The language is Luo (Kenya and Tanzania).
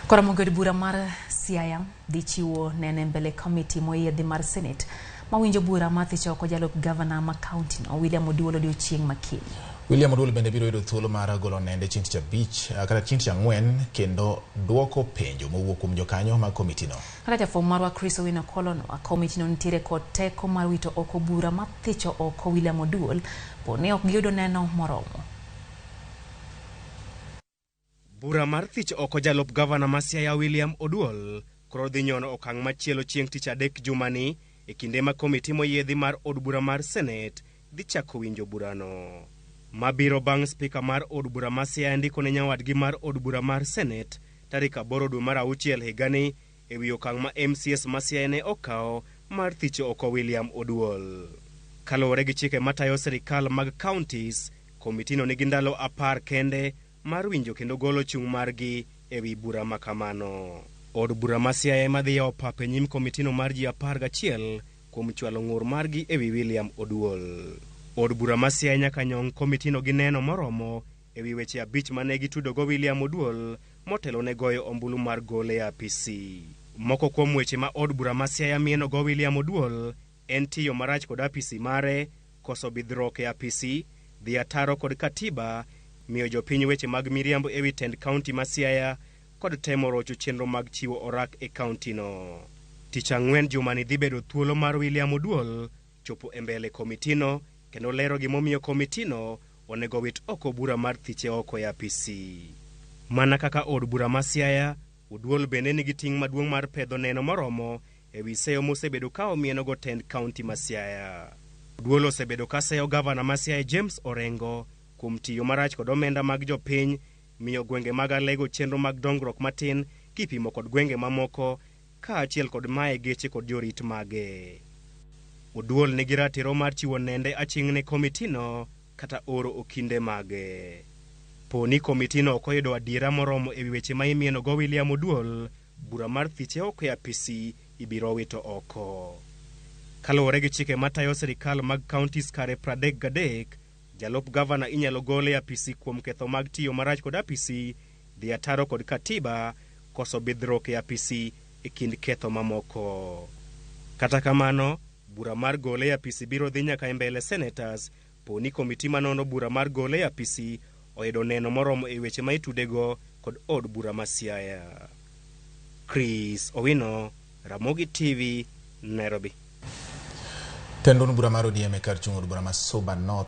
Ramogi od bura mar Siaya dhi chiwo nene mbele komiti moyiedhi mar Senet mawinjo bura mathicho oko jalup gavana ma kaunti no William Oduol odiochieng' makiny. William Oduol bende biro yudo thuolo mar golo nende chieng' tich abich kata chieng' tich ang'wen kendo duoko penjo mowuok kuom jokanyo mag komiti no. Kaka jafwambo marwa Chris Owino kolono, komiti no nitiere kod teko mar wito oko bura mathicho oko William Oduol poni ok giyudo neno moromo. Bura mar thich oko jalup gavana ma Siaya William Oduol koro dhi nyono okang' machielo chieng' tich adek jumani e kinde ma komiti moyiedhi mar od bura mar Senet dhi chako winjo burano. Mabiro bang' spika mar od bura ma Siaya ndiko ne nyawadgi mar od bura mar Senet tarik 8 dwe mar 6 higani e wi okang' ma MCS ma Siaya ne okawo mar thicho oko William Oduol. Kaluwore gi chike matayo sirikal mag counties, komitino nigi ndalo 10 kende mar winjo kendo golo chung' margi e wi bura makamano. Od bura ma Siaya ema dhi yawo pap e nyim komitino mar ji 11 kuom chwalo ng'ur margi e wi William Oduol. Od bura ma Siaya nyaka nyong komitino gi neno moromo e wi weche 5 mane gitudogo William Oduol motelo ne goyo ombulu mar gole e apisi. Moko kuom weche ma od bura ma Siaya mienogo William Oduol en tiyo marach kod apisi mare, koso bidhruok e apisi, dhi ataro kod katiba, miyo jopiny weche mag miriambo e wi tend kaunti ma Siaya kod temo rocho chenro mag chiwo orak e kaunti no. Tich ang'wen jumani dhi bedo thuolo mar William Oduol chopo e mbele komitino kendo lero gimomiyo komitino onego wit oko bura mar thiche oko e apisi. Mana kaka od bura ma Siaya, Oduol bende nigi ting' maduong' mar pedho neno moromo e wi seyo mosebedo ka omienogo tend kaunti ma Siaya. Oduol osebedo ka seyo gavana ma Siaya James Orengo kuom tiyo marach kod omenda mag jopiny, miyo gwenge mag Alego chenro mag dongruok matin kipimo kod gwenge mamoko, kaachiel kod mae geche kod jorit mage. Oduol nigi ratiro mar chiwo nende aching' ne komitino kata oro okinde mage. Poni komitino ok oyudo adiera moromo e wi weche ma imienogo William Oduol, bura mar thiche oko e apisi ibiro wito oko. Kaluwore gi chike matayo sirikal mag counties kare 33, jalup gavana inyalo gole apisi kuom ketho mag tiyo marach kod apisi, dhi ataro kod katiba, koso bidhruok e apisi e kind ketho mamoko. Kata kamano, bura mar gole e apisi biro dhi nyaka e mbele senators poni komiti manono bura mar gole e apisi oyudo neno moromo e weche ma itudego kod od bura ma Siaya. Chris Owino, Ramogi TV, Nairobi. Tendon bura mar ODM e kar chung' od bura ma Suba North